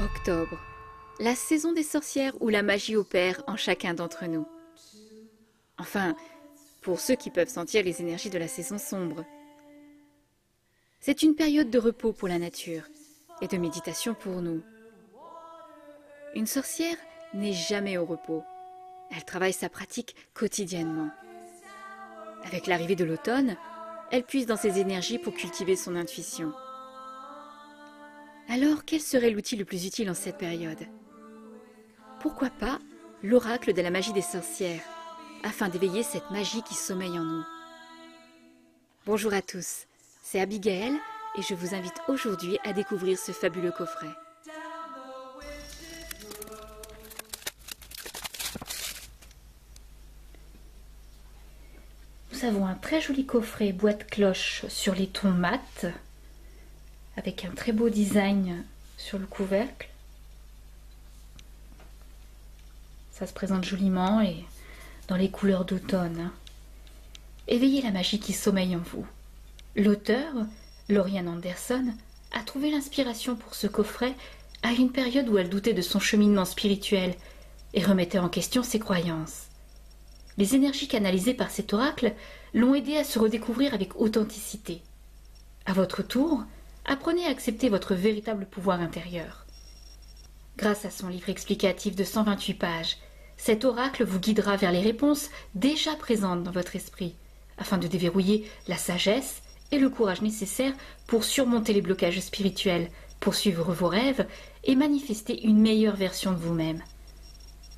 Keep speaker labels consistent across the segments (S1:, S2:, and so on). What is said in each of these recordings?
S1: Octobre, la saison des sorcières où la magie opère en chacun d'entre nous. Enfin, pour ceux qui peuvent sentir les énergies de la saison sombre. C'est une période de repos pour la nature et de méditation pour nous. Une sorcière n'est jamais au repos. Elle travaille sa pratique quotidiennement. Avec l'arrivée de l'automne, elle puise dans ses énergies pour cultiver son intuition. Alors, quel serait l'outil le plus utile en cette période? Pourquoi pas l'oracle de la magie des sorcières, afin d'éveiller cette magie qui sommeille en nous. Bonjour à tous, c'est Abigail et je vous invite aujourd'hui à découvrir ce fabuleux coffret. Nous avons un très joli coffret boîte cloche sur les tons mat, avec un très beau design sur le couvercle. Ça se présente joliment et dans les couleurs d'automne. Éveillez la magie qui sommeille en vous. L'auteur, Laurie Ann Anderson, a trouvé l'inspiration pour ce coffret à une période où elle doutait de son cheminement spirituel et remettait en question ses croyances. Les énergies canalisées par cet oracle l'ont aidée à se redécouvrir avec authenticité. À votre tour, apprenez à accepter votre véritable pouvoir intérieur. Grâce à son livre explicatif de 128 pages, cet oracle vous guidera vers les réponses déjà présentes dans votre esprit, afin de déverrouiller la sagesse et le courage nécessaires pour surmonter les blocages spirituels, poursuivre vos rêves et manifester une meilleure version de vous-même.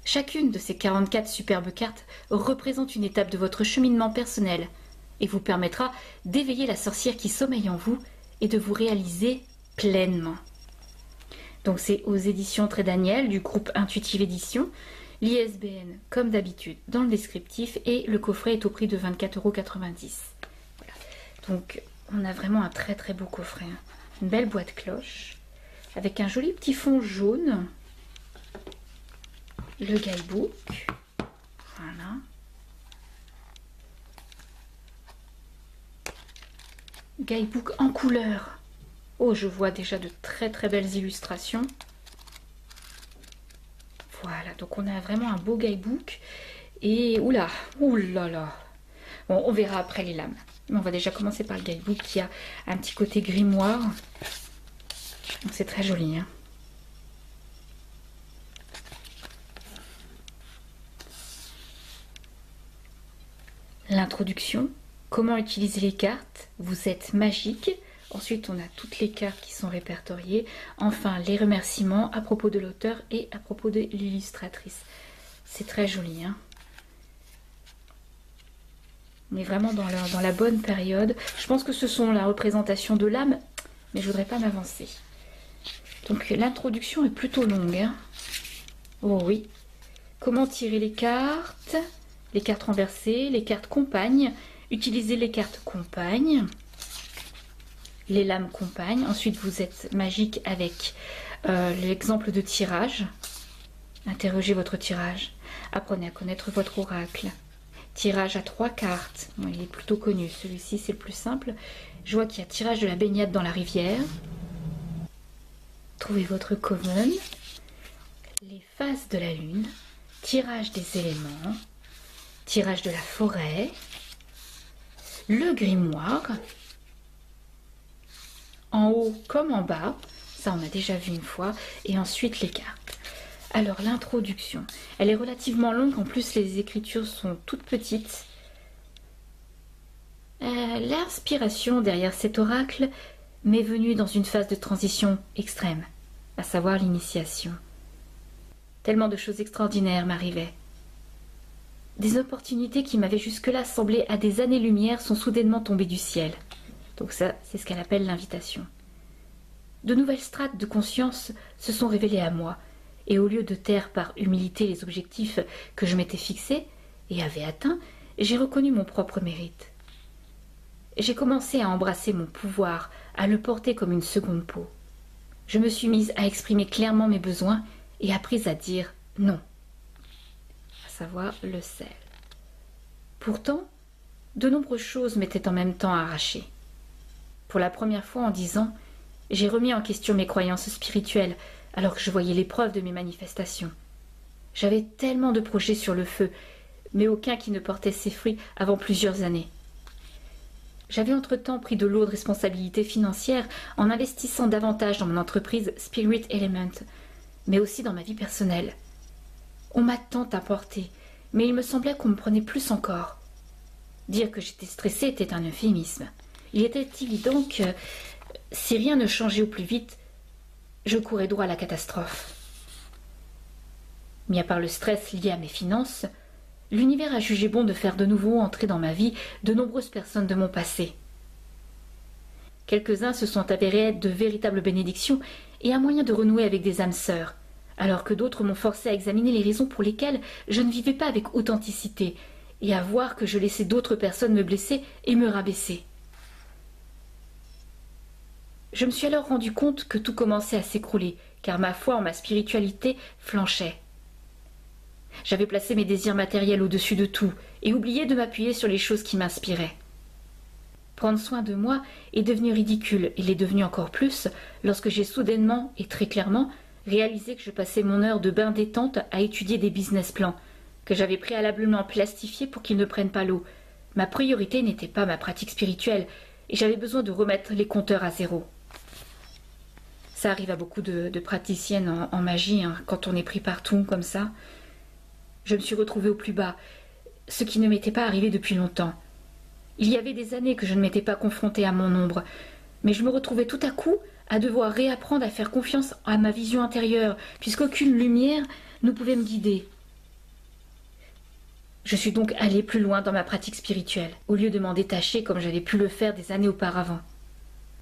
S1: Chacune de ces 44 superbes cartes représente une étape de votre cheminement personnel et vous permettra d'éveiller la sorcière qui sommeille en vous et de vous réaliser pleinement. Donc c'est aux éditions Très Daniel du groupe Intuitive Édition. L'ISBN, comme d'habitude, dans le descriptif et le coffret est au prix de 24,90 €. Voilà. Donc on a vraiment un très très beau coffret. Une belle boîte cloche avec un joli petit fond jaune. Le guidebook. Voilà. Guidebook en couleur. Oh, je vois déjà de très très belles illustrations. Voilà, donc on a vraiment un beau guidebook. Et oula, oulala. Bon, on verra après les lames. Mais on va déjà commencer par le guidebook qui a un petit côté grimoire. Donc c'est très joli, hein. L'introduction, comment utiliser les cartes, vous êtes magique. Ensuite, on a toutes les cartes qui sont répertoriées. Enfin, les remerciements à propos de l'auteur et à propos de l'illustratrice. C'est très joli, hein. On est vraiment dans la bonne période. Je pense que ce sont la représentation de l'âme, mais je voudrais pas m'avancer. Donc, l'introduction est plutôt longue, hein. Oh oui. Comment tirer les cartes renversées, les cartes compagnes. Utilisez les cartes compagnes. Les lames compagnes. Ensuite, vous êtes magique avec l'exemple de tirage. Interrogez votre tirage. Apprenez à connaître votre oracle. Tirage à 3 cartes. Bon, il est plutôt connu. Celui-ci, c'est le plus simple. Je vois qu'il y a tirage de la baignade dans la rivière. Trouvez votre coven. Les phases de la lune. Tirage des éléments. Tirage de la forêt. Le grimoire. En haut comme en bas, ça on a déjà vu une fois, et ensuite les cartes. Alors l'introduction, elle est relativement longue, en plus les écritures sont toutes petites. L'inspiration derrière cet oracle m'est venue dans une phase de transition extrême, à savoir l'initiation. Tellement de choses extraordinaires m'arrivaient. Des opportunités qui m'avaient jusque-là semblé à des années-lumière sont soudainement tombées du ciel. Donc ça, c'est ce qu'elle appelle l'invitation. De nouvelles strates de conscience se sont révélées à moi, et au lieu de taire par humilité les objectifs que je m'étais fixés et avais atteints, j'ai reconnu mon propre mérite. J'ai commencé à embrasser mon pouvoir, à le porter comme une seconde peau. Je me suis mise à exprimer clairement mes besoins et appris à dire non, à savoir le sel. Pourtant, de nombreuses choses m'étaient en même temps arrachées. Pour la première fois en 10 ans, j'ai remis en question mes croyances spirituelles alors que je voyais les preuves de mes manifestations. J'avais tellement de projets sur le feu, mais aucun qui ne portait ses fruits avant plusieurs années. J'avais entre-temps pris de lourdes responsabilités financières en investissant davantage dans mon entreprise Spirit Element, mais aussi dans ma vie personnelle. On m'a tant apporté, mais il me semblait qu'on me prenait plus encore. Dire que j'étais stressée était un euphémisme. Il était évident que, si rien ne changeait au plus vite, je courais droit à la catastrophe. Mis à part le stress lié à mes finances, l'univers a jugé bon de faire de nouveau entrer dans ma vie de nombreuses personnes de mon passé. Quelques-uns se sont avérés être de véritables bénédictions et un moyen de renouer avec des âmes sœurs, alors que d'autres m'ont forcé à examiner les raisons pour lesquelles je ne vivais pas avec authenticité et à voir que je laissais d'autres personnes me blesser et me rabaisser. Je me suis alors rendu compte que tout commençait à s'écrouler, car ma foi en ma spiritualité flanchait. J'avais placé mes désirs matériels au-dessus de tout et oublié de m'appuyer sur les choses qui m'inspiraient. Prendre soin de moi est devenu ridicule et l'est devenu encore plus lorsque j'ai soudainement et très clairement réalisé que je passais mon heure de bain détente à étudier des business plans, que j'avais préalablement plastifiés pour qu'ils ne prennent pas l'eau. Ma priorité n'était pas ma pratique spirituelle et j'avais besoin de remettre les compteurs à zéro. Ça arrive à beaucoup de praticiennes en magie, hein, quand on est pris partout comme ça. Je me suis retrouvée au plus bas, ce qui ne m'était pas arrivé depuis longtemps. Il y avait des années que je ne m'étais pas confrontée à mon ombre, mais je me retrouvais tout à coup à devoir réapprendre à faire confiance à ma vision intérieure, puisqu'aucune lumière ne pouvait me guider. Je suis donc allée plus loin dans ma pratique spirituelle, au lieu de m'en détacher comme j'avais pu le faire des années auparavant.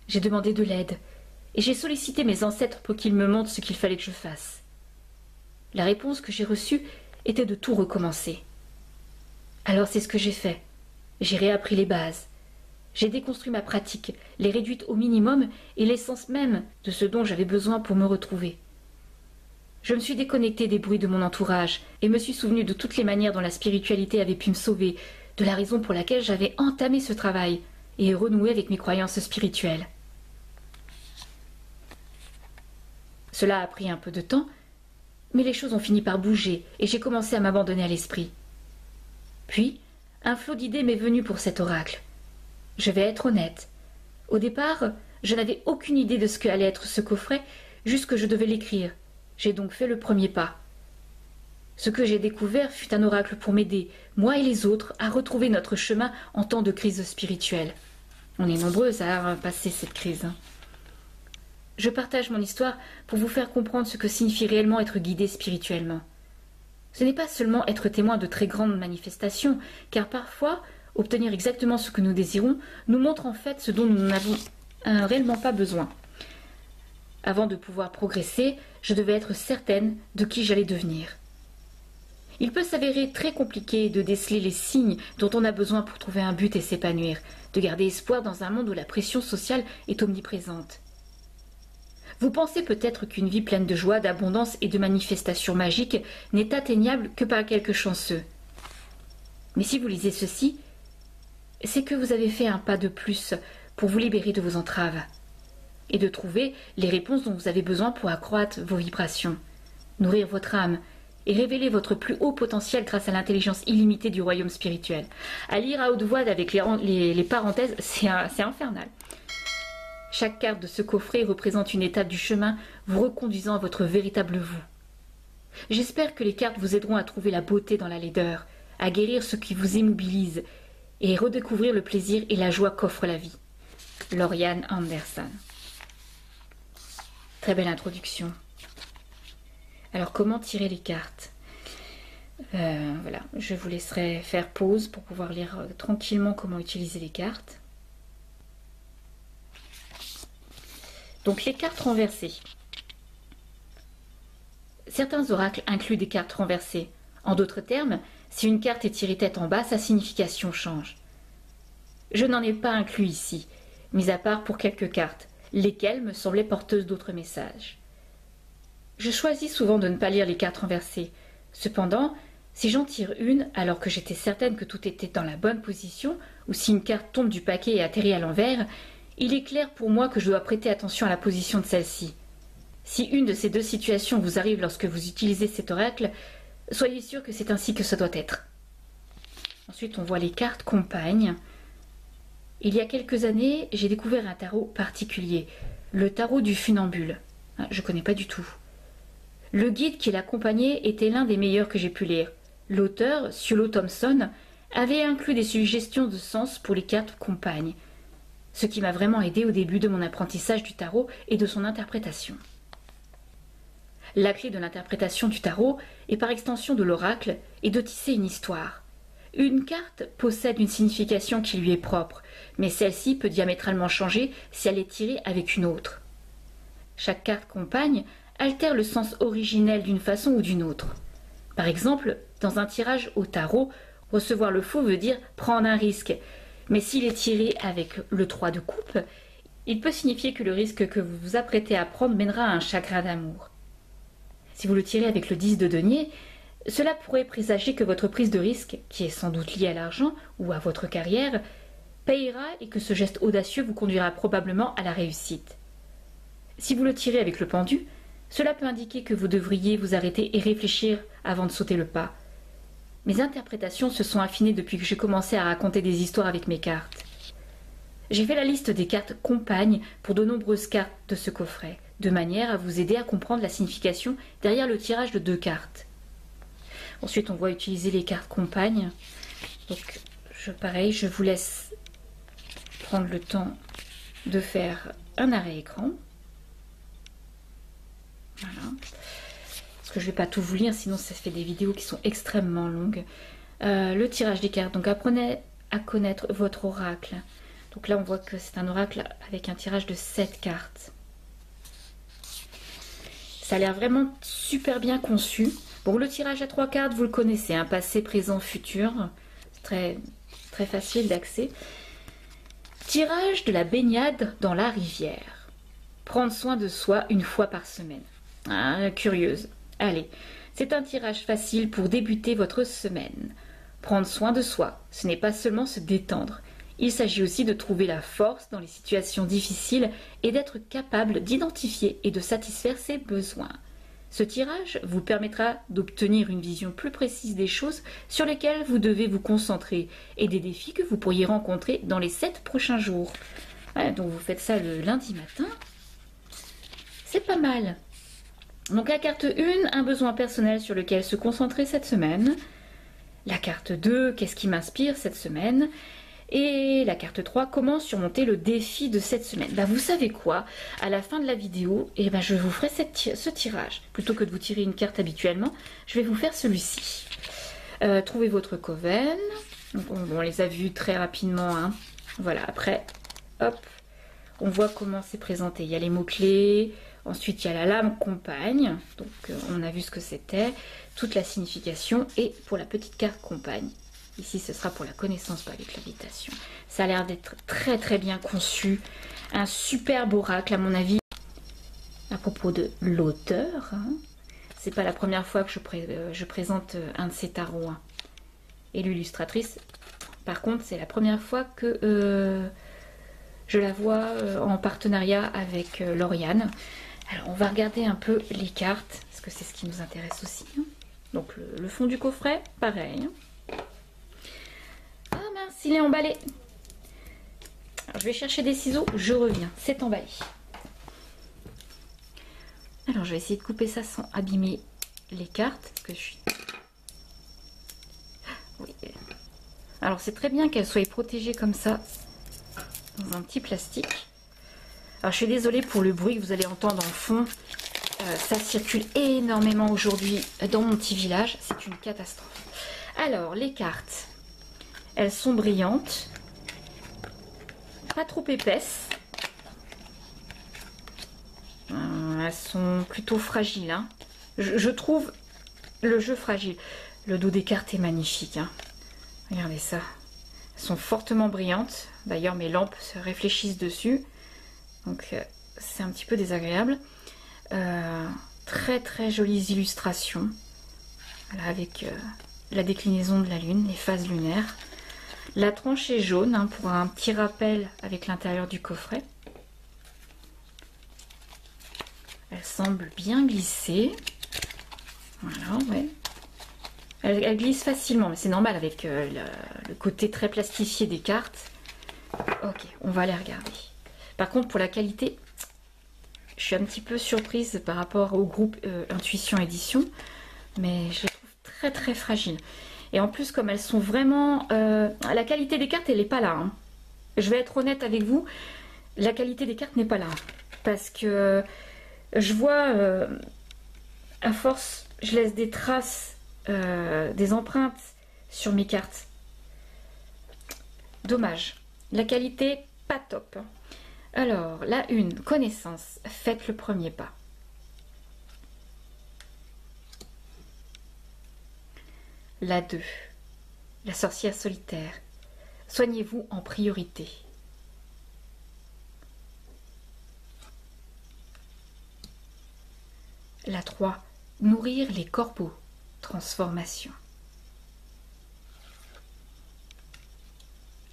S1: J'ai demandé de l'aide, et j'ai sollicité mes ancêtres pour qu'ils me montrent ce qu'il fallait que je fasse. La réponse que j'ai reçue était de tout recommencer. Alors c'est ce que j'ai fait. J'ai réappris les bases. J'ai déconstruit ma pratique, les réduite au minimum et l'essence même de ce dont j'avais besoin pour me retrouver. Je me suis déconnectée des bruits de mon entourage et me suis souvenue de toutes les manières dont la spiritualité avait pu me sauver, de la raison pour laquelle j'avais entamé ce travail et renoué avec mes croyances spirituelles. Cela a pris un peu de temps, mais les choses ont fini par bouger et j'ai commencé à m'abandonner à l'esprit. Puis, un flot d'idées m'est venu pour cet oracle. Je vais être honnête. Au départ, je n'avais aucune idée de ce qu'allait être ce coffret, juste que je devais l'écrire. J'ai donc fait le premier pas. Ce que j'ai découvert fut un oracle pour m'aider, moi et les autres, à retrouver notre chemin en temps de crise spirituelle. On est nombreuses à passer cette crise. Je partage mon histoire pour vous faire comprendre ce que signifie réellement être guidé spirituellement. Ce n'est pas seulement être témoin de très grandes manifestations, car parfois, obtenir exactement ce que nous désirons nous montre en fait ce dont nous n'avons réellement pas besoin. Avant de pouvoir progresser, je devais être certaine de qui j'allais devenir. Il peut s'avérer très compliqué de déceler les signes dont on a besoin pour trouver un but et s'épanouir, de garder espoir dans un monde où la pression sociale est omniprésente. Vous pensez peut-être qu'une vie pleine de joie, d'abondance et de manifestations magiques n'est atteignable que par quelques chanceux. Mais si vous lisez ceci, c'est que vous avez fait un pas de plus pour vous libérer de vos entraves et de trouver les réponses dont vous avez besoin pour accroître vos vibrations, nourrir votre âme et révéler votre plus haut potentiel grâce à l'intelligence illimitée du royaume spirituel. À lire à haute voix avec les parenthèses, c'est infernal. Chaque carte de ce coffret représente une étape du chemin vous reconduisant à votre véritable vous. J'espère que les cartes vous aideront à trouver la beauté dans la laideur, à guérir ce qui vous immobilise et redécouvrir le plaisir et la joie qu'offre la vie. Lauriane Anderson. Très belle introduction. Alors, comment tirer les cartes ? Voilà, je vous laisserai faire pause pour pouvoir lire tranquillement comment utiliser les cartes. Donc, les cartes renversées. Certains oracles incluent des cartes renversées. En d'autres termes, si une carte est tirée tête en bas, sa signification change. Je n'en ai pas inclus ici, mis à part pour quelques cartes, lesquelles me semblaient porteuses d'autres messages. Je choisis souvent de ne pas lire les cartes renversées. Cependant, si j'en tire une alors que j'étais certaine que tout était dans la bonne position, ou si une carte tombe du paquet et atterrit à l'envers, il est clair pour moi que je dois prêter attention à la position de celle-ci. Si une de ces deux situations vous arrive lorsque vous utilisez cet oracle, soyez sûr que c'est ainsi que ça doit être. Ensuite, on voit les cartes compagnes. Il y a quelques années, j'ai découvert un tarot particulier, le tarot du funambule. Je ne connais pas du tout. Le guide qui l'accompagnait était l'un des meilleurs que j'ai pu lire. L'auteur, Ciolo Thompson, avait inclus des suggestions de sens pour les cartes compagnes, ce qui m'a vraiment aidé au début de mon apprentissage du tarot et de son interprétation. La clé de l'interprétation du tarot, et par extension de l'oracle, est de tisser une histoire. Une carte possède une signification qui lui est propre, mais celle-ci peut diamétralement changer si elle est tirée avec une autre. Chaque carte compagne altère le sens originel d'une façon ou d'une autre. Par exemple, dans un tirage au tarot, recevoir le faux veut dire prendre un risque, mais s'il est tiré avec le 3 de coupe, il peut signifier que le risque que vous vous apprêtez à prendre mènera à un chagrin d'amour. Si vous le tirez avec le 10 de denier, cela pourrait présager que votre prise de risque, qui est sans doute liée à l'argent ou à votre carrière, payera et que ce geste audacieux vous conduira probablement à la réussite. Si vous le tirez avec le pendu, cela peut indiquer que vous devriez vous arrêter et réfléchir avant de sauter le pas. Mes interprétations se sont affinées depuis que j'ai commencé à raconter des histoires avec mes cartes. J'ai fait la liste des cartes compagnes pour de nombreuses cartes de ce coffret, de manière à vous aider à comprendre la signification derrière le tirage de 2 cartes. Ensuite, on voit utiliser les cartes compagnes. Donc, pareil, je vous laisse prendre le temps de faire un arrêt écran. Voilà. Parce que je ne vais pas tout vous lire, sinon ça fait des vidéos qui sont extrêmement longues. Le tirage des cartes. Donc, apprenez à connaître votre oracle. Donc là, on voit que c'est un oracle avec un tirage de 7 cartes. Ça a l'air vraiment super bien conçu. Bon, le tirage à 3 cartes, vous le connaissez, hein, passé, présent, futur. C'est très facile d'accès. Tirage de la baignade dans la rivière. Prendre soin de soi une fois par semaine. Ah, curieuse. Allez, c'est un tirage facile pour débuter votre semaine. Prendre soin de soi, ce n'est pas seulement se détendre. Il s'agit aussi de trouver la force dans les situations difficiles et d'être capable d'identifier et de satisfaire ses besoins. Ce tirage vous permettra d'obtenir une vision plus précise des choses sur lesquelles vous devez vous concentrer et des défis que vous pourriez rencontrer dans les 7 prochains jours. Ouais, donc vous faites ça le lundi matin. C'est pas mal. Donc la carte 1, un besoin personnel sur lequel se concentrer cette semaine. La carte 2, qu'est-ce qui m'inspire cette semaine ? Et la carte 3, comment surmonter le défi de cette semaine. Vous savez quoi? À la fin de la vidéo, je vous ferai ce tirage. Plutôt que de vous tirer une carte habituellement, je vais vous faire celui-ci. Trouvez votre coven. Donc, on les a vus très rapidement. Hein. Voilà, après, hop, on voit comment c'est présenté. Il y a les mots-clés. Ensuite, il y a la lame compagne. Donc, on a vu ce que c'était. Toute la signification. Et pour la petite carte compagne. Ici, ce sera pour la connaissance, pas avec l'habitation. Ça a l'air d'être très bien conçu. Un superbe oracle, à mon avis. À propos de l'auteur, hein. C'est pas la première fois que je présente un de ces tarots. Hein. Et l'illustratrice, par contre, c'est la première fois que je la vois en partenariat avec Lauriane. Alors, on va regarder un peu les cartes, parce que c'est ce qui nous intéresse aussi. Hein. Donc, le fond du coffret, pareil. Hein. Il est emballé. Alors, je vais chercher des ciseaux, je reviens. C'est emballé. Alors, je vais essayer de couper ça sans abîmer les cartes. Parce que je suis... Oui. Alors, c'est très bien qu'elles soient protégées comme ça, dans un petit plastique. Alors, je suis désolée pour le bruit que vous allez entendre en fond. Ça circule énormément aujourd'hui dans mon petit village. C'est une catastrophe. Alors, les cartes... Elles sont brillantes, pas trop épaisses. Elles sont plutôt fragiles. Hein. Je trouve le jeu fragile. Le dos des cartes est magnifique. Hein. Regardez ça. Elles sont fortement brillantes. D'ailleurs, mes lampes se réfléchissent dessus. Donc, c'est un petit peu désagréable. Très jolies illustrations. Voilà, avec la déclinaison de la lune, les phases lunaires. La tranche est jaune, hein, pour un petit rappel avec l'intérieur du coffret. Elle semble bien glisser. Voilà, ouais. Elle glisse facilement, mais c'est normal avec le côté très plastifié des cartes. Ok, on va les regarder. Par contre, pour la qualité, je suis un petit peu surprise par rapport au groupe Intuition Édition, mais je les trouve très très fragiles. Et en plus, comme elles sont vraiment... la qualité des cartes, elle n'est pas là. Hein. Je vais être honnête avec vous, la qualité des cartes n'est pas là. Parce que je vois, à force, je laisse des traces, des empreintes sur mes cartes. Dommage. La qualité, pas top. Alors, la 1, connaissance, faites le premier pas. La 2, la sorcière solitaire, soignez-vous en priorité. La 3, nourrir les corbeaux, transformation.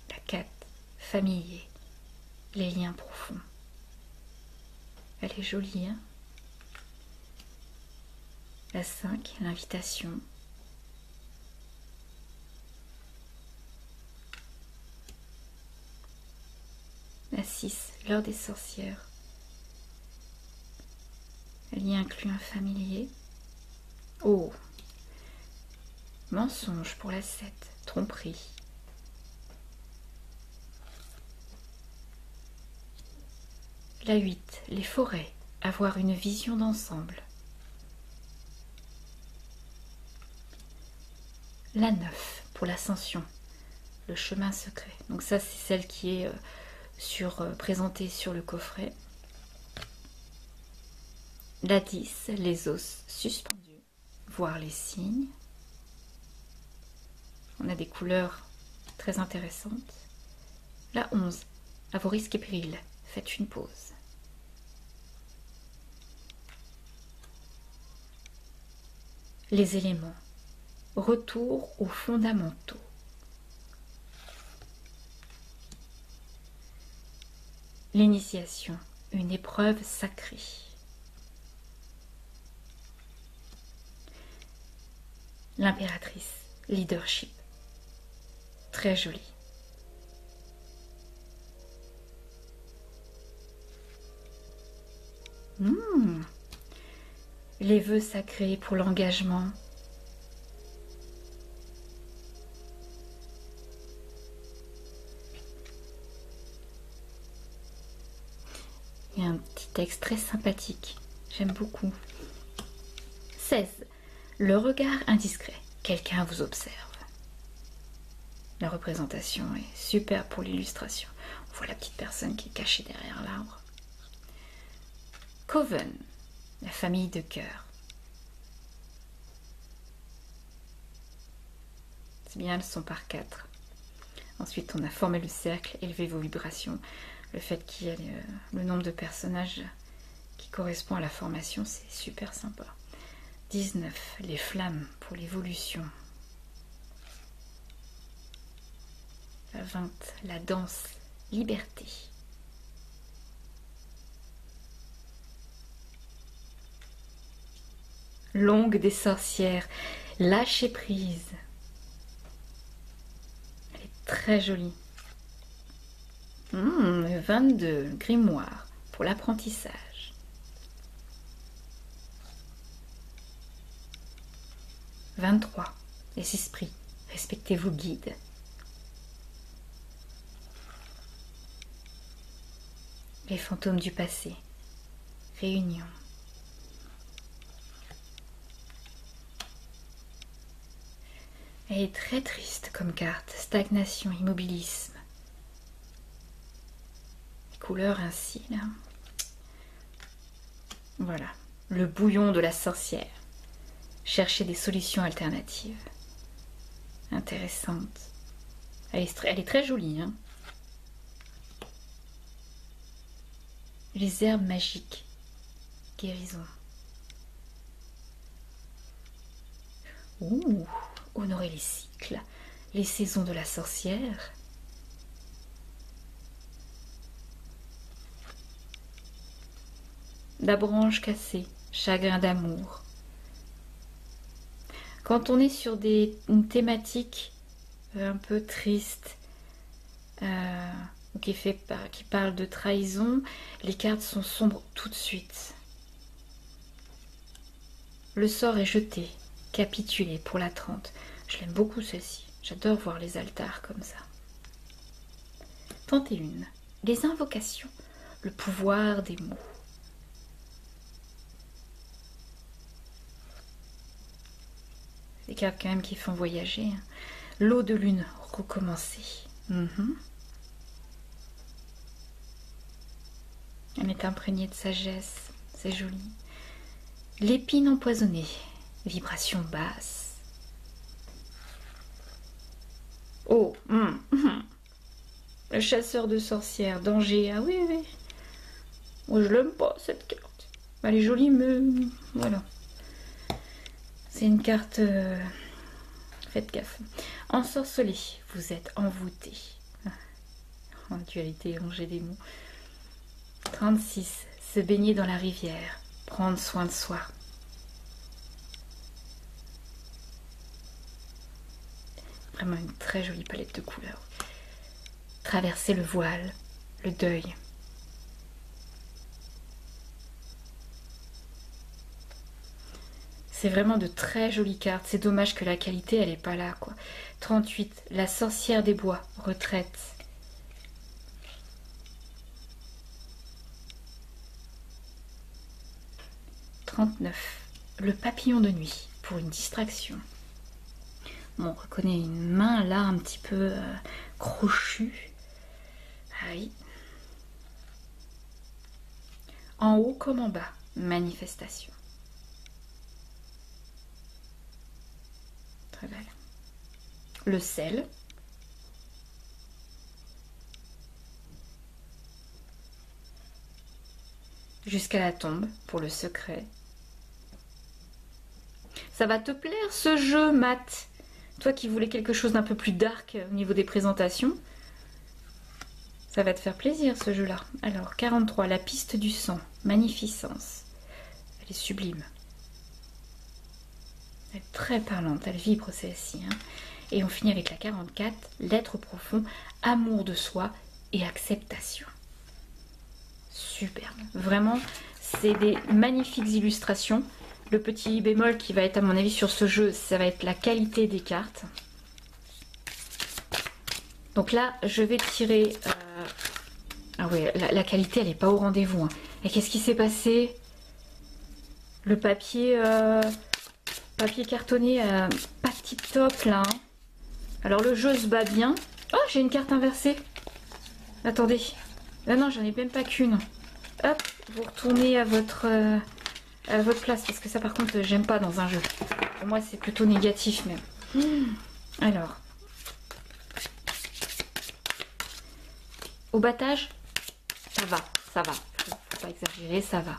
S1: La 4, familier, les liens profonds. Elle est jolie, hein? La 5, l'invitation. La 6, l'heure des sorcières. Elle y inclut un familier. Oh! Mensonge pour la 7, tromperie. La 8, les forêts, avoir une vision d'ensemble. La 9, pour l'ascension, le chemin secret. Donc ça, c'est celle qui est présentée sur le coffret. La 10, les os suspendus, voir les signes. On a des couleurs très intéressantes. La 11, à vos risques et périls, faites une pause. Les éléments, retour aux fondamentaux. L'initiation, une épreuve sacrée. L'impératrice, leadership. Très joli. Les vœux sacrés pour l'engagement. Il y a un petit texte très sympathique. J'aime beaucoup. 16. Le regard indiscret. Quelqu'un vous observe. La représentation est super pour l'illustration. On voit la petite personne qui est cachée derrière l'arbre. Coven, la famille de cœur. C'est bien, elles sont par 4. Ensuite, on a formé le cercle, élevé vos vibrations. Le fait qu'il y ait le nombre de personnages qui correspond à la formation, c'est super sympa. 19, les flammes pour l'évolution. La 20, la danse, liberté. Longue des sorcières, lâcher prise. Elle est très jolie. 22, grimoire pour l'apprentissage. 23, les esprits, respectez vos guides. Les fantômes du passé, réunion. Elle est très triste comme carte, stagnation, immobilisme. Les couleurs ainsi, là. Voilà, le bouillon de la sorcière. Chercher des solutions alternatives. Intéressante. Elle est très jolie, hein. Les herbes magiques. Guérison. Ouh, honorer les cycles, les saisons de la sorcière. la branche cassée, chagrin d'amour. Quand on est sur une thématique un peu triste, qui parle de trahison, les cartes sont sombres tout de suite. Le sort est jeté, capitulé pour la 30. Je l'aime beaucoup celle-ci, j'adore voir les altars comme ça. 31. Les invocations, le pouvoir des mots. Des cartes quand même qui font voyager. L'eau de lune, recommencer. Elle est imprégnée de sagesse, c'est joli. L'épine empoisonnée, vibration basse. Oh, le chasseur de sorcières, danger. Ah oui, oui. Moi, je l'aime pas, cette carte. Elle est jolie, mais voilà. C'est une carte... Faites gaffe. Ensorcelé, vous êtes envoûté. En dualité, rangée des mots. 36. Se baigner dans la rivière. Prendre soin de soi. Vraiment une très jolie palette de couleurs. Traverser le voile, le deuil. C'est vraiment de très jolies cartes. C'est dommage que la qualité, elle n'est pas là, quoi. 38. La sorcière des bois, retraite. Le papillon de nuit, pour une distraction. Bon, on reconnaît une main là, un petit peu crochue. Ah oui. En haut comme en bas, manifestation. Très belle. Le sel. Jusqu'à la tombe, pour le secret. Ça va te plaire ce jeu, Matt. Toi qui voulais quelque chose d'un peu plus dark au niveau des présentations. Ça va te faire plaisir ce jeu-là. Alors, 43, la piste du sang. Magnificence. Elle est sublime. Elle est très parlante, elle vibre celle-ci. Hein. Et on finit avec la 44, l'être profond, amour de soi et acceptation. Superbe. Vraiment, c'est des magnifiques illustrations. Le petit bémol qui va être à mon avis sur ce jeu, ça va être la qualité des cartes. Donc là, je vais tirer... Ah oui, la qualité, elle n'est pas au rendez-vous. Hein. Et qu'est-ce qui s'est passé? Le papier, papier cartonné, pas tip top là. Hein. Alors le jeu se bat bien. Oh, j'ai une carte inversée. Attendez. Ah non, j'en ai même pas qu'une. Hop, vous retournez à votre place. Parce que ça, par contre, j'aime pas dans un jeu. Pour moi, c'est plutôt négatif même. Alors. Au battage, ça va. Faut pas exagérer, ça va.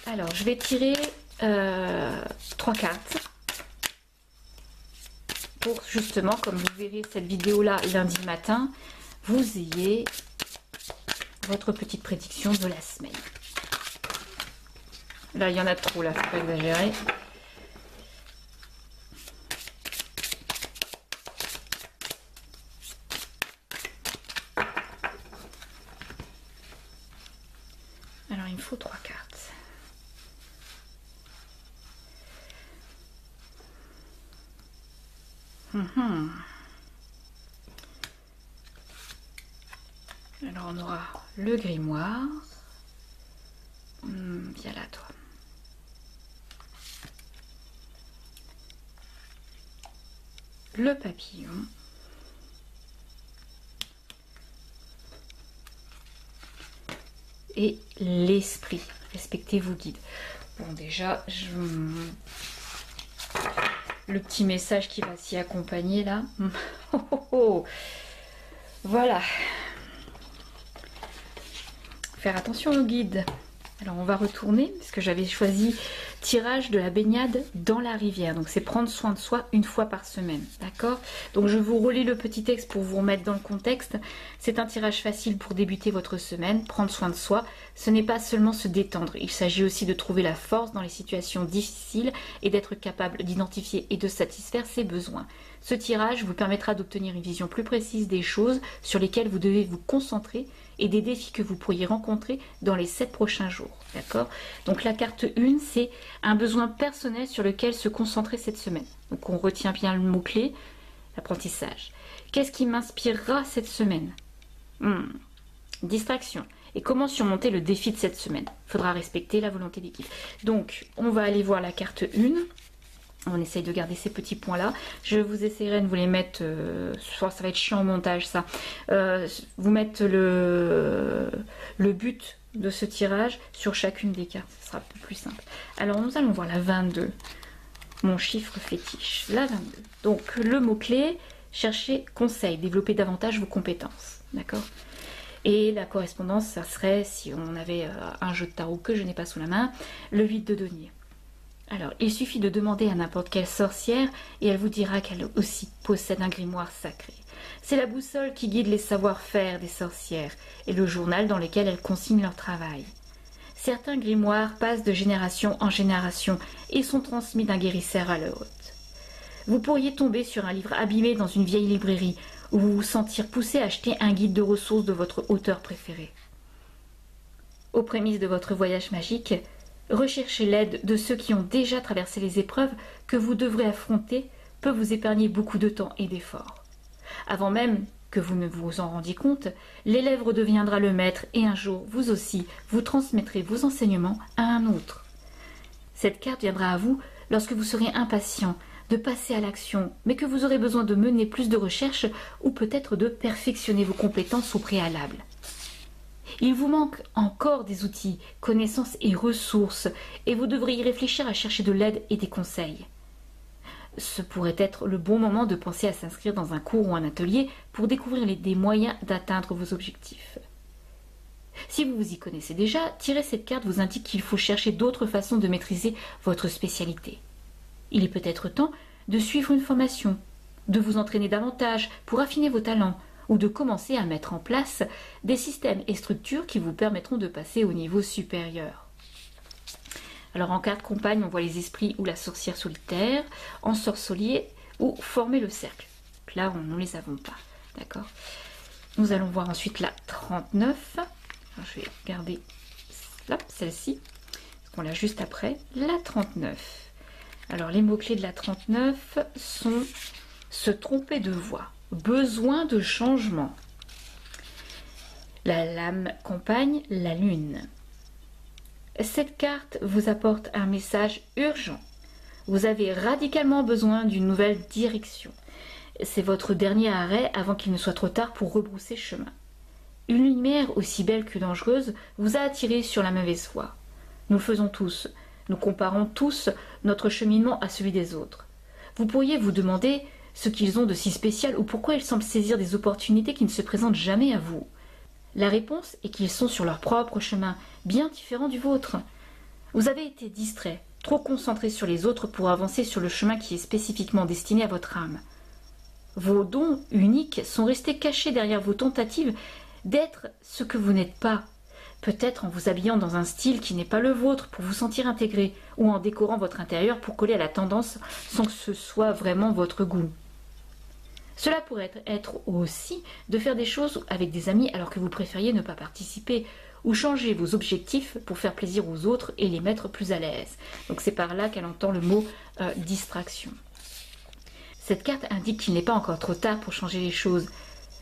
S1: Alors, je vais tirer 3 cartes. Pour justement, comme vous verrez cette vidéo-là lundi matin, vous ayez votre petite prédiction de la semaine. Là, il y en a trop, là, faut pas exagérer. Alors, il me faut 3 cartes. Alors, on aura le grimoire. Viens là, toi. Le papillon. Et l'esprit. Respectez vos guides. Bon, déjà, le petit message qui va s'y accompagner là. Voilà. Faire attention aux guides. Alors on va retourner, parce que j'avais choisi tirage de la baignade dans la rivière. Donc c'est prendre soin de soi une fois par semaine, d'accord? Donc je vous relis le petit texte pour vous remettre dans le contexte. C'est un tirage facile pour débuter votre semaine. Prendre soin de soi, ce n'est pas seulement se détendre. Il s'agit aussi de trouver la force dans les situations difficiles et d'être capable d'identifier et de satisfaire ses besoins. Ce tirage vous permettra d'obtenir une vision plus précise des choses sur lesquelles vous devez vous concentrer et des défis que vous pourriez rencontrer dans les 7 prochains jours. D'accord? Donc la carte 1, c'est un besoin personnel sur lequel se concentrer cette semaine. Donc on retient bien le mot-clé, l'apprentissage. Qu'est-ce qui m'inspirera cette semaine? Distraction. Et comment surmonter le défi de cette semaine? Il faudra respecter la volonté d'équipe. Donc on va aller voir la carte 1. On essaye de garder ces petits points là. Je vous essaierai de vous les mettre, ça va être chiant au montage ça, vous mettre le but de ce tirage sur chacune des cartes, ce sera un peu plus simple. Alors nous allons voir la 22, mon chiffre fétiche, la 22. Donc le mot-clé, chercher conseil, développer davantage vos compétences, d'accord? Et la correspondance, ça serait, si on avait un jeu de tarot que je n'ai pas sous la main, le 8 de denier. Alors, il suffit de demander à n'importe quelle sorcière et elle vous dira qu'elle aussi possède un grimoire sacré. C'est la boussole qui guide les savoir-faire des sorcières et le journal dans lequel elles consignent leur travail. Certains grimoires passent de génération en génération et sont transmis d'un guérisseur à l'autre. Vous pourriez tomber sur un livre abîmé dans une vieille librairie ou vous sentir poussé à acheter un guide de ressources de votre auteur préféré. Aux prémices de votre voyage magique, rechercher l'aide de ceux qui ont déjà traversé les épreuves que vous devrez affronter peut vous épargner beaucoup de temps et d'efforts. Avant même que vous ne vous en rendiez compte, l'élève redeviendra le maître et un jour, vous aussi, vous transmettrez vos enseignements à un autre. Cette carte viendra à vous lorsque vous serez impatient de passer à l'action, mais que vous aurez besoin de mener plus de recherches ou peut-être de perfectionner vos compétences au préalable. Il vous manque encore des outils, connaissances et ressources, et vous devriez réfléchir à chercher de l'aide et des conseils. Ce pourrait être le bon moment de penser à s'inscrire dans un cours ou un atelier pour découvrir des moyens d'atteindre vos objectifs. Si vous vous y connaissez déjà, tirer cette carte vous indique qu'il faut chercher d'autres façons de maîtriser votre spécialité. Il est peut-être temps de suivre une formation, de vous entraîner davantage pour affiner vos talents, ou de commencer à mettre en place des systèmes et structures qui vous permettront de passer au niveau supérieur. Alors en carte compagne, on voit les esprits ou la sorcière solitaire, ensorcelier ou former le cercle. Donc là, nous ne les avons pas. D'accord? Nous allons voir ensuite la 39. Alors, je vais garder celle-ci, parce qu'on l'a juste après. La 39. Alors les mots-clés de la 39 sont se tromper de voix. Besoin de changement. La lame compagne, la lune. Cette carte vous apporte un message urgent. Vous avez radicalement besoin d'une nouvelle direction. C'est votre dernier arrêt avant qu'il ne soit trop tard pour rebrousser chemin. Une lumière aussi belle que dangereuse vous a attiré sur la mauvaise voie. Nous le faisons tous. Nous comparons tous notre cheminement à celui des autres. Vous pourriez vous demander ce qu'ils ont de si spécial ou pourquoi ils semblent saisir des opportunités qui ne se présentent jamais à vous. La réponse est qu'ils sont sur leur propre chemin, bien différent du vôtre. Vous avez été distrait, trop concentré sur les autres pour avancer sur le chemin qui est spécifiquement destiné à votre âme. Vos dons uniques sont restés cachés derrière vos tentatives d'être ce que vous n'êtes pas. Peut-être en vous habillant dans un style qui n'est pas le vôtre pour vous sentir intégré, ou en décorant votre intérieur pour coller à la tendance sans que ce soit vraiment votre goût. Cela pourrait être aussi de faire des choses avec des amis alors que vous préfériez ne pas participer, ou changer vos objectifs pour faire plaisir aux autres et les mettre plus à l'aise. Donc c'est par là qu'elle entend le mot distraction. Cette carte indique qu'il n'est pas encore trop tard pour changer les choses,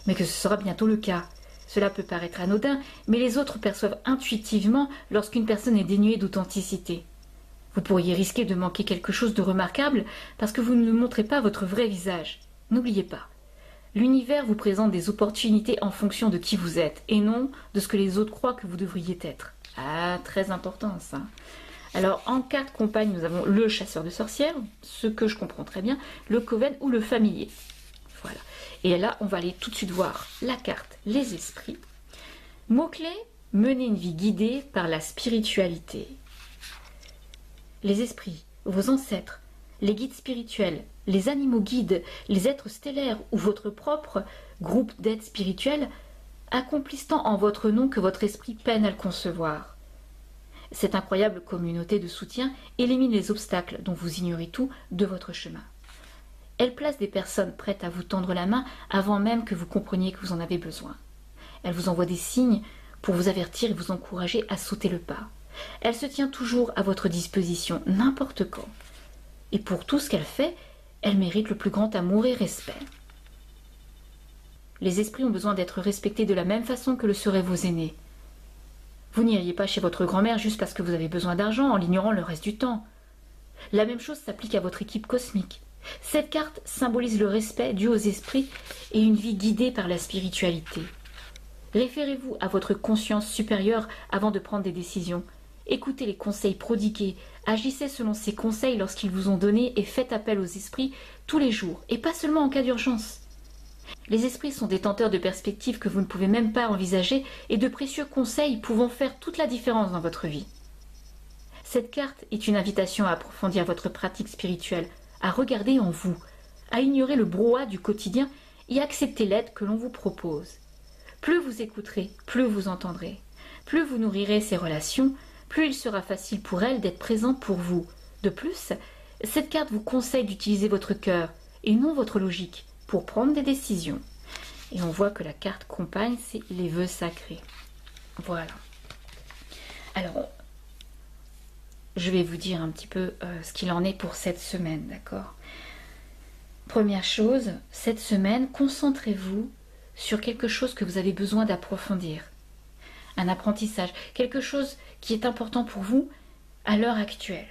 S1: mais que ce sera bientôt le cas. Cela peut paraître anodin, mais les autres perçoivent intuitivement lorsqu'une personne est dénuée d'authenticité. Vous pourriez risquer de manquer quelque chose de remarquable parce que vous ne montrez pas votre vrai visage. N'oubliez pas, l'univers vous présente des opportunités en fonction de qui vous êtes et non de ce que les autres croient que vous devriez être. Ah, très important ça. Alors en carte compagne, nous avons le chasseur de sorcières, ce que je comprends très bien, le coven ou le familier. Voilà. Et là, on va aller tout de suite voir la carte les esprits. Mot-clé, mener une vie guidée par la spiritualité. les esprits, vos ancêtres, les guides spirituels, les animaux guides, les êtres stellaires ou votre propre groupe d'aide spirituelle accomplissent tant en votre nom que votre esprit peine à le concevoir. Cette incroyable communauté de soutien élimine les obstacles dont vous ignorez tout de votre chemin. Elle place des personnes prêtes à vous tendre la main avant même que vous compreniez que vous en avez besoin. Elle vous envoie des signes pour vous avertir et vous encourager à sauter le pas. Elle se tient toujours à votre disposition, n'importe quand. Et pour tout ce qu'elle fait, elle mérite le plus grand amour et respect. Les esprits ont besoin d'être respectés de la même façon que le seraient vos aînés. Vous n'iriez pas chez votre grand-mère juste parce que vous avez besoin d'argent en l'ignorant le reste du temps. La même chose s'applique à votre équipe cosmique. Cette carte symbolise le respect dû aux esprits et une vie guidée par la spiritualité. Référez-vous à votre conscience supérieure avant de prendre des décisions. Écoutez les conseils prodigués, agissez selon ces conseils lorsqu'ils vous ont donné et faites appel aux esprits tous les jours, et pas seulement en cas d'urgence. Les esprits sont détenteurs de perspectives que vous ne pouvez même pas envisager et de précieux conseils pouvant faire toute la différence dans votre vie. Cette carte est une invitation à approfondir votre pratique spirituelle, à regarder en vous, à ignorer le brouhaha du quotidien et accepter l'aide que l'on vous propose. Plus vous écouterez, plus vous entendrez. Plus vous nourrirez ces relations, plus il sera facile pour elles d'être présentes pour vous. De plus, cette carte vous conseille d'utiliser votre cœur et non votre logique pour prendre des décisions. Et on voit que la carte compagne, c'est les vœux sacrés. Voilà. Alors, je vais vous dire un petit peu ce qu'il en est pour cette semaine, d'accord? Première chose, cette semaine, concentrez-vous sur quelque chose que vous avez besoin d'approfondir. Un apprentissage, quelque chose qui est important pour vous à l'heure actuelle.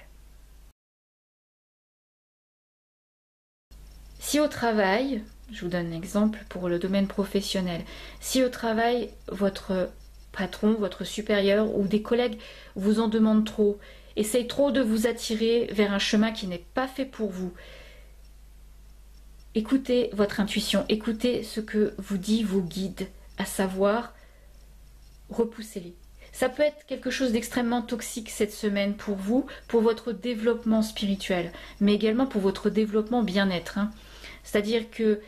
S1: Si au travail, je vous donne un exemple pour le domaine professionnel, si au travail, votre patron, votre supérieur ou des collègues vous en demandent trop, essayent trop de vous attirer vers un chemin qui n'est pas fait pour vous, écoutez votre intuition, écoutez ce que vous dit vos guides, à savoir, repoussez-les. Ça peut être quelque chose d'extrêmement toxique cette semaine pour vous, pour votre développement spirituel, mais également pour votre développement bien-être. C'est-à-dire que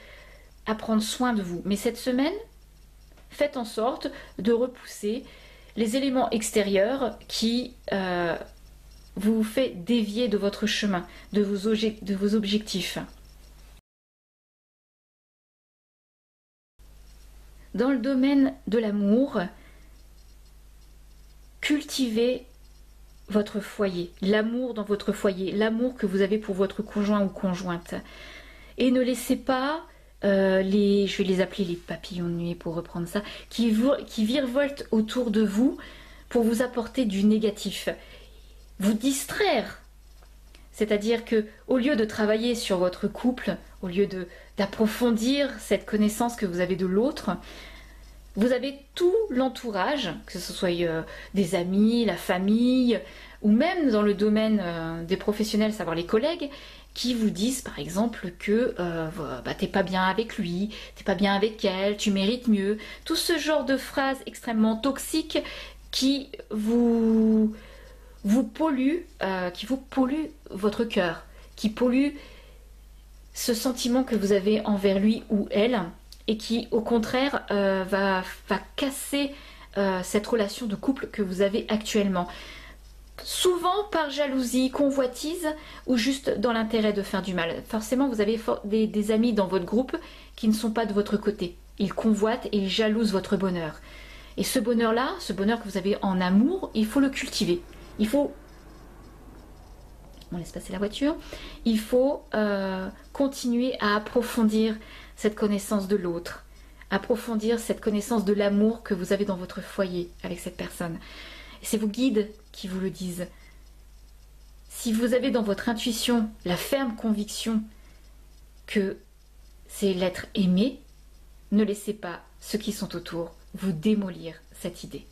S1: à prendre soin de vous. Mais cette semaine, faites en sorte de repousser les éléments extérieurs qui vous fait dévier de votre chemin, de vos objectifs. Dans le domaine de l'amour, cultivez votre foyer, l'amour dans votre foyer, l'amour que vous avez pour votre conjoint ou conjointe. Et ne laissez pas je vais les appeler les papillons de nuit pour reprendre ça, qui virevoltent autour de vous pour vous apporter du négatif. Vous distraire. C'est-à-dire que au lieu de travailler sur votre couple, au lieu d'approfondir cette connaissance que vous avez de l'autre, vous avez tout l'entourage, que ce soit des amis, la famille, ou même dans le domaine des professionnels, savoir les collègues, qui vous disent par exemple que t'es pas bien avec lui, t'es pas bien avec elle, tu mérites mieux. Tout ce genre de phrases extrêmement toxiques qui vous polluent votre cœur, qui polluent ce sentiment que vous avez envers lui ou elle, et qui au contraire va casser cette relation de couple que vous avez actuellement. Souvent par jalousie, convoitise ou juste dans l'intérêt de faire du mal. Forcément, vous avez des amis dans votre groupe qui ne sont pas de votre côté. Ils convoitent et ils jalousent votre bonheur. Et ce bonheur-là, ce bonheur que vous avez en amour, il faut le cultiver. Il faut... On laisse passer la voiture. Il faut continuer à approfondir cette connaissance de l'autre. Approfondir cette connaissance de l'amour que vous avez dans votre foyer avec cette personne. Et c'est vos guides qui vous le disent. Si vous avez dans votre intuition la ferme conviction que c'est l'être aimé, ne laissez pas ceux qui sont autour vous démolir cette idée,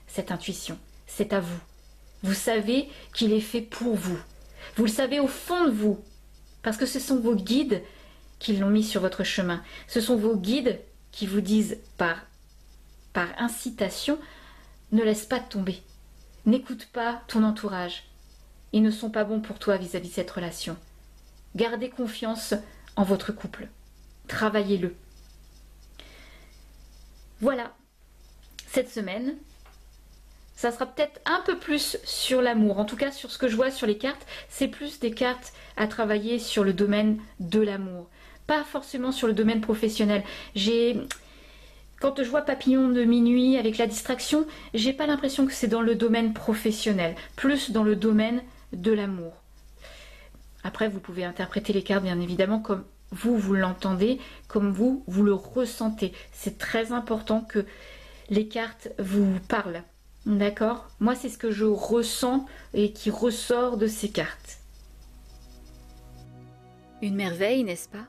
S1: cette intuition. C'est à vous. Vous savez qu'il est fait pour vous. Vous le savez au fond de vous, parce que ce sont vos guides qui l'ont mis sur votre chemin. Ce sont vos guides qui vous disent par incitation, ne laisse pas tomber. N'écoute pas ton entourage. ils ne sont pas bons pour toi vis-à-vis de cette relation. Gardez confiance en votre couple. Travaillez-le. Voilà, cette semaine, ça sera peut-être un peu plus sur l'amour. En tout cas, sur ce que je vois sur les cartes, c'est plus des cartes à travailler sur le domaine de l'amour. Pas forcément sur le domaine professionnel. Quand je vois papillon de minuit avec la distraction, j'ai pas l'impression que c'est dans le domaine professionnel, plus dans le domaine de l'amour. Après, vous pouvez interpréter les cartes, bien évidemment, comme vous l'entendez, comme vous le ressentez. C'est très important que les cartes vous parlent. D'accord? Moi, c'est ce que je ressens et qui ressort de ces cartes.
S2: Une merveille, n'est-ce pas?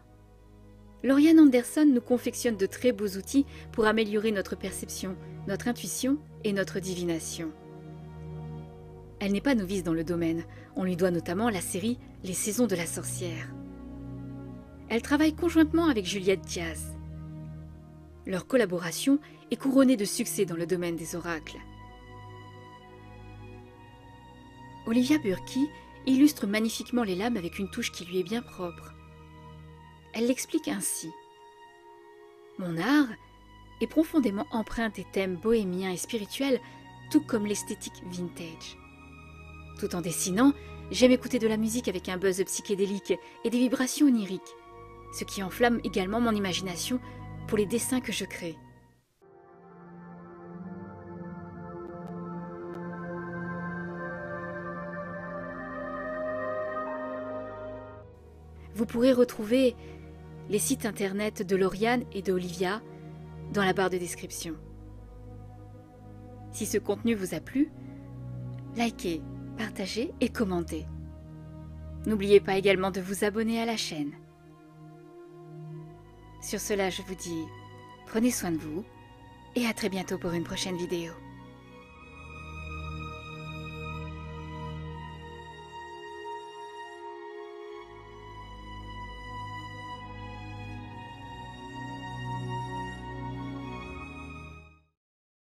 S2: Lauriane Anderson nous confectionne de très beaux outils pour améliorer notre perception, notre intuition et notre divination. Elle n'est pas novice dans le domaine. On lui doit notamment la série Les Saisons de la Sorcière. Elle travaille conjointement avec Juliette Diaz. Leur collaboration est couronnée de succès dans le domaine des oracles. Olivia Burki illustre magnifiquement les lames avec une touche qui lui est bien propre. Elle l'explique ainsi. Mon art est profondément empreint des thèmes bohémiens et spirituels, tout comme l'esthétique vintage. Tout en dessinant, j'aime écouter de la musique avec un buzz psychédélique et des vibrations oniriques, ce qui enflamme également mon imagination pour les dessins que je crée. Vous pourrez retrouver les sites internet de Lauriane et de Olivia dans la barre de description. Si ce contenu vous a plu, likez, partagez et commentez. N'oubliez pas également de vous abonner à la chaîne. Sur cela, je vous dis, prenez soin de vous et à très bientôt pour une prochaine vidéo.